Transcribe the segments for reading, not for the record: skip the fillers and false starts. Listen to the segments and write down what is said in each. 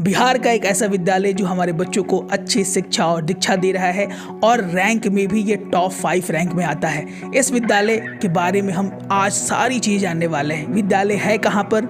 बिहार का एक ऐसा विद्यालय जो हमारे बच्चों को अच्छी शिक्षा और दीक्षा दे रहा है और रैंक में भी ये टॉप 5 रैंक में आता है। इस विद्यालय के बारे में हम आज सारी चीज़ जानने वाले हैं। विद्यालय है कहाँ पर,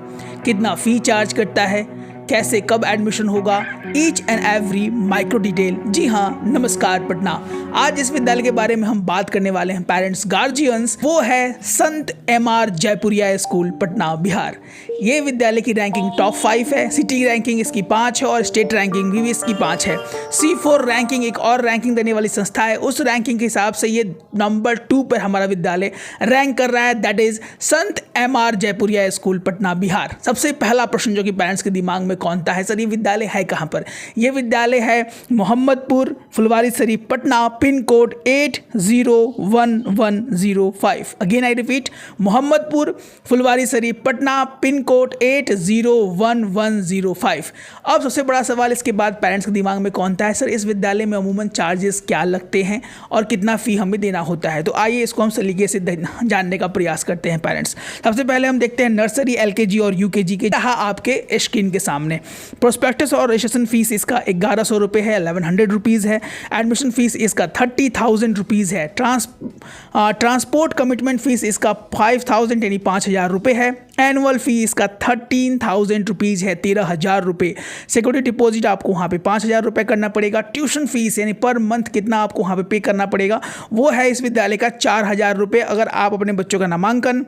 कितना फ़ी चार्ज करता है, कैसे कब एडमिशन होगा, each and every micro detail. जी हाँ, नमस्कार पटना। आज इस विद्यालय के बारे में हम बात करने वाले हैं पेरेंट्स गार्जियंस। वो है संत MR जयपुरिया स्कूल पटना बिहार। ये विद्यालय की रैंकिंग टॉप 5 है। सिटी रैंकिंग इसकी 5 है और स्टेट रैंकिंग भी इसकी 5 है। C4 रैंकिंग एक और रैंकिंग देने वाली संस्था है, उस रैंकिंग के हिसाब से ये नंबर 2 पर हमारा विद्यालय रैंक कर रहा है, that is Sant MR Jaipuria school Patna Bihar. सबसे पहला प्रश्न जो कि पेरेंट्स के दिमाग में कौनता है, सर ये विद्यालय है कहाँ पर? ये विद्यालय है Mohammadpur Phulwari Sharif Patna, pin code 801105। Again I repeat, Mohammadpur Phulwari Sharif Patna, pin code 801105। अब सबसे बड़ा सवाल इसके बाद पेरेंट्स के दिमाग में कौनता है, सर इस विद्यालय में अमूमन चार्जेस क्या लगते हैं और कितना फ़ी हमें देना होता है? तो आइए इसको हम सलीके से जानने का प्रयास करते हैं पेरेंट्स। सबसे पहले हम देखते हैं नर्सरी, LKG और UKG के, यहाँ आपके स्क्रीन के सामने प्रोस्पेक्टस और रजिस्ट्रेशन फीस इसका 1100 रुपये है, 1100 रुपीज़ है। एडमिशन फीस इसका 30,000 रुपीज़ है। ट्रांसपोर्ट कमिटमेंट फीस इसका 5,000 यानी 5,000 रुपये है। एनुअल फी इसका 13,000 रुपीज़ है, 13,000 रुपये। सिक्योरिटी डिपॉजिट आपको वहाँ पे 5,000 रुपये करना पड़ेगा। ट्यूशन फीस यानी पर मंथ कितना आपको वहाँ पे करना पड़ेगा, वो है इस विद्यालय का 4,000 रुपये, अगर आप अपने बच्चों का नामांकन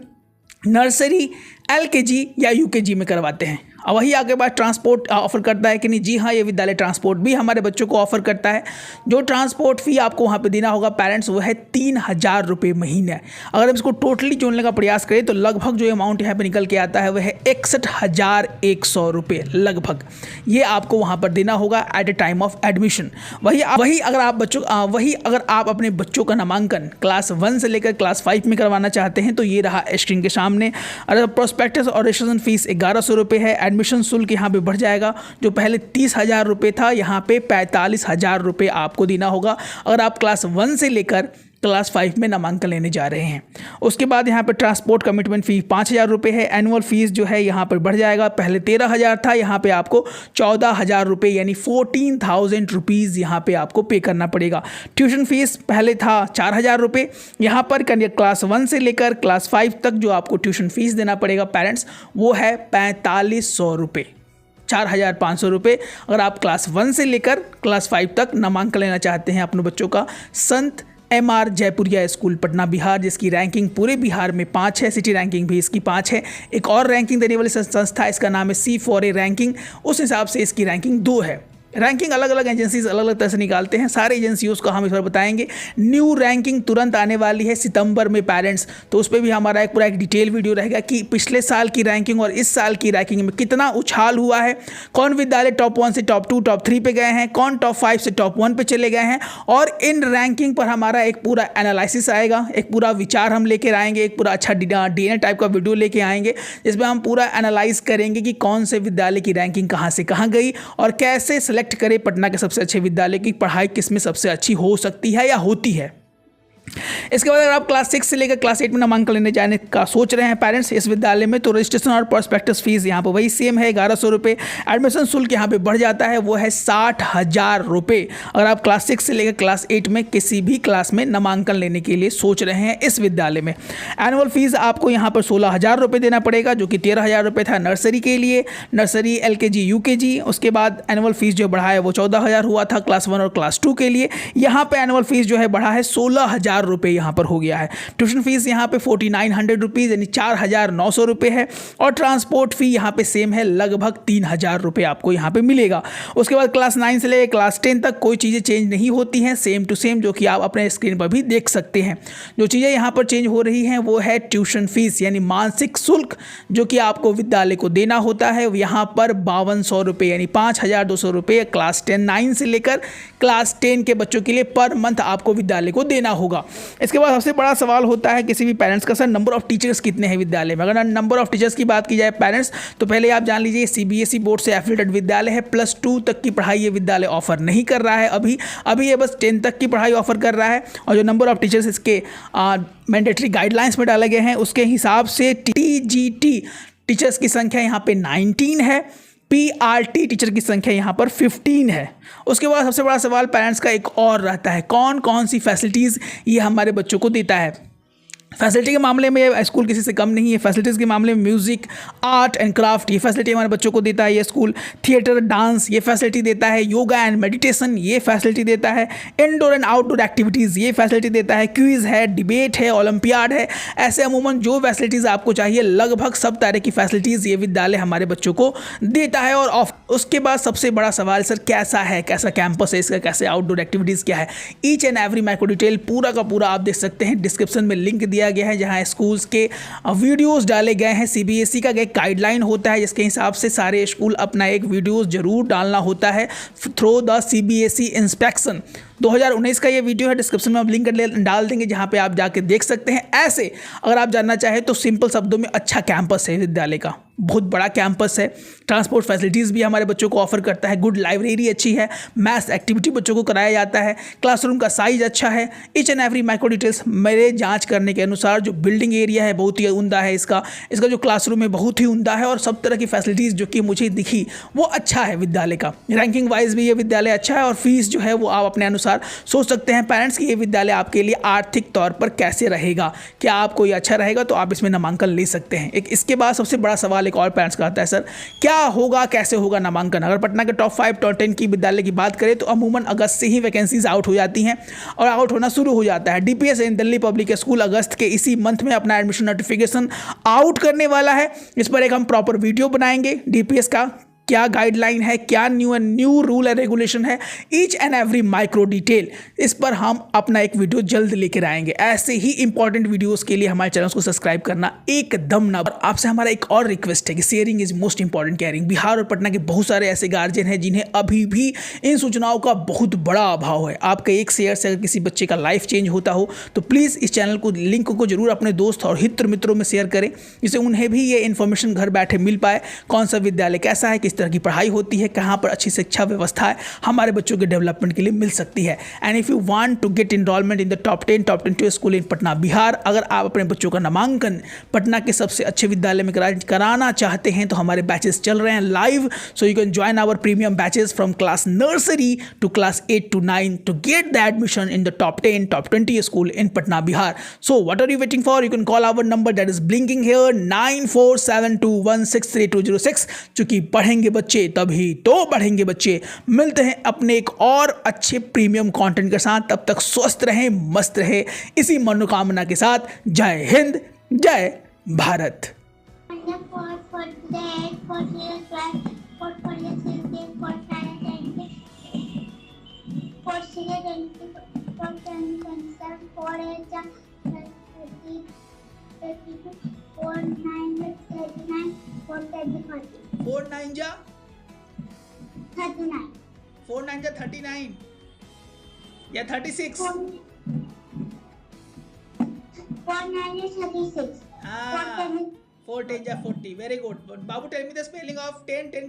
नर्सरी, LKG या UKG में करवाते हैं। और वही आगे बाद ट्रांसपोर्ट ऑफर करता है कि नहीं? जी हाँ, ये विद्यालय ट्रांसपोर्ट भी हमारे बच्चों को ऑफर करता है। जो ट्रांसपोर्ट फ़ी आपको वहाँ पे देना होगा पेरेंट्स, वो है 3,000 रुपये महीने। अगर हम इसको टोटली जोड़ने का प्रयास करें तो लगभग जो अमाउंट यहाँ पे निकल के आता है वह है 61,100 रुपये लगभग। ये आपको वहाँ पर देना होगा at a time of admission. वही अगर आप अपने बच्चों का नामांकन क्लास 1 से लेकर क्लास 5 में करवाना चाहते हैं तो ये रहा स्क्रीन के सामने। अगर प्रोस्पेक्टस और रजिस्ट्रेशन फीस 1,100 रुपये है। एडमिशन शुल्क यहाँ पे बढ़ जाएगा, जो पहले 30,000 रुपये था यहाँ पे 45,000 रुपये आपको देना होगा अगर आप क्लास 1 से लेकर क्लास 5 में नामांकन लेने जा रहे हैं। उसके बाद यहाँ पे ट्रांसपोर्ट कमिटमेंट फ़ी 5,000 रुपये है। एनुअल फीस जो है यहाँ पर बढ़ जाएगा, पहले 13,000 था, यहाँ पे आपको 14,000 रुपये यानी 14,000 रुपीज़ यहाँ पे आपको पे करना पड़ेगा। ट्यूशन फीस पहले था 4,000 रुपये, यहाँ पर क्लास 1 से लेकर क्लास 5 तक जो आपको ट्यूशन फीस देना पड़ेगा पेरेंट्स, वो है 4,500 रुपये, 4,500 रुपये अगर आप क्लास 1 से लेकर क्लास 5 तक नामांकन लेना चाहते हैं अपने बच्चों का संत MR जयपुरिया स्कूल पटना बिहार, जिसकी रैंकिंग पूरे बिहार में 5 है। सिटी रैंकिंग भी इसकी 5 है। एक और रैंकिंग देने वाली संस्था, इसका नाम है C4A रैंकिंग, उस हिसाब से इसकी रैंकिंग 2 है। रैंकिंग अलग अलग एजेंसीज अलग अलग तरह से निकालते हैं, सारे एजेंसियों को हम इस बार बताएंगे। न्यू रैंकिंग तुरंत आने वाली है सितंबर में पेरेंट्स, तो उस पर भी हमारा एक पूरा एक डिटेल वीडियो रहेगा कि पिछले साल की रैंकिंग और इस साल की रैंकिंग में कितना उछाल हुआ है, कौन विद्यालय टॉप 1 से टॉप 2 टॉप 3 पे गए हैं, कौन टॉप 5 से टॉप 1 पे चले गए हैं। और इन रैंकिंग पर हमारा एक पूरा एनालिसिस आएगा, एक पूरा विचार हम लेकर आएंगे, एक पूरा अच्छा DNA टाइप का वीडियो लेके आएंगे जिसमें हम पूरा एनालाइज करेंगे कि कौन से विद्यालय की रैंकिंग कहाँ से कहाँ गई और कैसे सेलेक्ट करें पटना के सबसे अच्छे विद्यालय की पढ़ाई किस में सबसे अच्छी हो सकती है या होती है। इसके बाद अगर आप क्लास 6 से लेकर क्लास 8 में नामांकन लेने जाने का सोच रहे हैं पेरेंट्स इस विद्यालय में, तो रजिस्ट्रेशन और प्रोस्पेक्टस फीस यहाँ पर वही सेम है, 1,100 रुपये। एडमिशन शुल्क यहाँ पे बढ़ जाता है, वो है 60,000 रुपये अगर आप क्लास 6 से लेकर क्लास 8 में किसी भी क्लास में नामांकन लेने के लिए सोच रहे हैं इस विद्यालय में। एनुअल फीस आपको यहाँ पर 16,000 रुपये देना पड़ेगा, जो कि 13,000 रुपये था नर्सरी के लिए, नर्सरी, LKG, UKG। उसके बाद एनुअल फीस जो बढ़ा है वो 14,000 हुआ था क्लास 1 और क्लास 2 के लिए। यहाँ पे एनुअल फीस जो है बढ़ा है 16,000 रुपये यहाँ पर हो गया है। ट्यूशन फीस यहाँ पे 4,900 रुपीज़ यानी 4,900 रुपये है। और ट्रांसपोर्ट फी यहाँ पे सेम है, लगभग 3,000 रुपये आपको यहाँ पे मिलेगा। उसके बाद क्लास 9 से लेकर क्लास 10 तक कोई चीज़ें चेंज नहीं होती हैं, सेम टू सेम, जो कि आप अपने स्क्रीन पर भी देख सकते हैं। जो चीज़ें यहाँ पर चेंज हो रही हैं वो है ट्यूशन फीस यानी मासिक शुल्क, जो कि आपको विद्यालय को देना होता है यहाँ पर 5,200 रुपये यानी 5,200 रुपये क्लास 9 से लेकर क्लास 10 के बच्चों के लिए पर मंथ आपको विद्यालय को देना होगा। इसके बाद सबसे बड़ा सवाल होता है किसी भी पेरेंट्स का, सर नंबर ऑफ टीचर्स कितने हैं विद्यालय में? अगर नंबर ऑफ टीचर्स की बात की जाए पेरेंट्स, तो पहले आप जान लीजिए CBSE बोर्ड से एफिलिएटेड विद्यालय है। +2 तक की पढ़ाई ये विद्यालय ऑफर नहीं कर रहा है अभी ये बस 10 तक की पढ़ाई ऑफर कर रहा है। और जो नंबर ऑफ टीचर्स इसके मैंडेटरी गाइडलाइंस में डाले गए हैं उसके हिसाब से TGT टीचर्स की संख्या यहाँ पे 19 है। PRT टीचर की संख्या यहाँ पर 15 है। उसके बाद सबसे बड़ा सवाल पेरेंट्स का एक और रहता है, कौन कौन सी फैसिलिटीज़ ये हमारे बच्चों को देता है। फैसिलिटी के मामले में ये स्कूल किसी से कम नहीं है। फैसिलिटीज़ के मामले में म्यूज़िक, आर्ट एंड क्राफ्ट ये फैसिलिटी हमारे बच्चों को देता है ये स्कूल। थिएटर, डांस ये फैसिलिटी देता है। योगा एंड मेडिटेशन ये फैसिलिटी देता है। इंडोर एंड आउटडोर एक्टिविटीज़ ये फैसिलिटी देता है। क्विज़ है, डिबेट है, ओलंपियाड है। ऐसे अमूमन जो फैसिलिटीज़ आपको चाहिए लगभग सब तरह की फैसिलिटीज़ ये विद्यालय हमारे बच्चों को देता है। और उसके बाद सबसे बड़ा सवाल सर कैसा है, कैसा कैंपस है इसका, कैसे आउटडोर एक्टिविटीज़ क्या है, each and every micro detail पूरा का पूरा आप देख सकते हैं। डिस्क्रिप्शन में लिंक दिया गया है जहां स्कूल्स के वीडियोस डाले गए हैं। CBSE का एक गाइडलाइन होता है जिसके हिसाब से सारे स्कूल अपना एक वीडियोस जरूर डालना होता है थ्रू द CBSE इंस्पेक्शन। 2019 का ये वीडियो है, डिस्क्रिप्शन में हम लिंक डाल देंगे जहां पे आप जाके देख सकते हैं। ऐसे अगर आप जानना चाहें तो सिंपल शब्दों में अच्छा कैंपस है विद्यालय का, बहुत बड़ा कैंपस है। ट्रांसपोर्ट फैसिलिटीज़ भी हमारे बच्चों को ऑफर करता है। गुड लाइब्रेरी अच्छी है। मैथ्स एक्टिविटी बच्चों को कराया जाता है। क्लासरूम का साइज अच्छा है। Each and every micro details मेरे जांच करने के अनुसार जो बिल्डिंग एरिया है बहुत ही उमदा है इसका जो क्लासरूम है बहुत ही उमदा है। और सब तरह की फैसिलिटीज़ जो कि मुझे दिखी वो अच्छा है विद्यालय का। रैंकिंग वाइज भी ये विद्यालय अच्छा है। और फीस जो है वो आप अपने अनुसार सोच सकते हैं पेरेंट्स कि ये विद्यालय आपके लिए आर्थिक तौर पर कैसे रहेगा, क्या आपको ये अच्छा रहेगा तो आप इसमें नामांकन ले सकते हैं। एक इसके बाद सबसे बड़ा सवाल एक और पेरेंट्स का आता है, सर क्या होगा, कैसे होगा नामांकन। अगर पटना के टॉप 5 टॉप 10 की विद्यालय की बात करें तो अमूमन अगस्त से ही वैकेंसीज आउट हो जाती हैं और आउट होना शुरू हो जाता है। DPS इन दिल्ली पब्लिक स्कूल अगस्त के इसी मंथ में अपना एडमिशन नोटिफिकेशन आउट करने वाला है। इस पर एक हम प्रॉपर वीडियो बनाएंगे। DPS का क्या गाइडलाइन है, क्या न्यू रूल एंड रेगुलेशन है, each and every micro detail, इस पर हम अपना एक वीडियो जल्द लेकर आएंगे। ऐसे ही इंपॉर्टेंट वीडियोस के लिए हमारे चैनल को सब्सक्राइब करना एकदम ना। आपसे हमारा एक और रिक्वेस्ट है कि sharing is most important caring. Bihar और पटना के बहुत सारे ऐसे गार्जियन हैं जिन्हें अभी भी इन सूचनाओं का बहुत बड़ा अभाव है। आपका एक शेयर से अगर किसी बच्चे का लाइफ चेंज होता हो तो प्लीज़ इस चैनल को लिंक को जरूर अपने दोस्त और हित मित्रों में शेयर करें जिससे उन्हें भी ये इन्फॉर्मेशन घर बैठे मिल पाए। कौन सा विद्यालय कैसा है, किस तरह की पढ़ाई होती है, कहाँ पर अच्छी शिक्षा व्यवस्था है हमारे बच्चों के डेवलपमेंट के लिए मिल सकती है। And if you want to get enrolment in the top 10 top 20 school in Patna Bihar, अगर आप अपने बच्चों का नामांकन पटना के सबसे अच्छे विद्यालय में कराना चाहते हैं तो हमारे बैचेस चल रहे हैं live. So you can join our premium batches from class nursery to class 8 to 9 to get the admission in the top 10 top 20 school in Patna Bihar. So what are you waiting for? You can call our number that is blinking here 9472163206। चूंकि पढ़ेंगे बच्चे तभी तो बढ़ेंगे बच्चे। मिलते हैं अपने एक और अच्छे प्रीमियम कंटेंट के साथ। तब तक स्वस्थ रहें, मस्त रहें, इसी मनोकामना के साथ। जय हिंद, जय भारत। फोर नाइन जा 39, 4 9 जा 39 या 36, 4 9 is 36, हाँ 4 10 जा 40। Very good babu, tell me the spelling of 10 10 का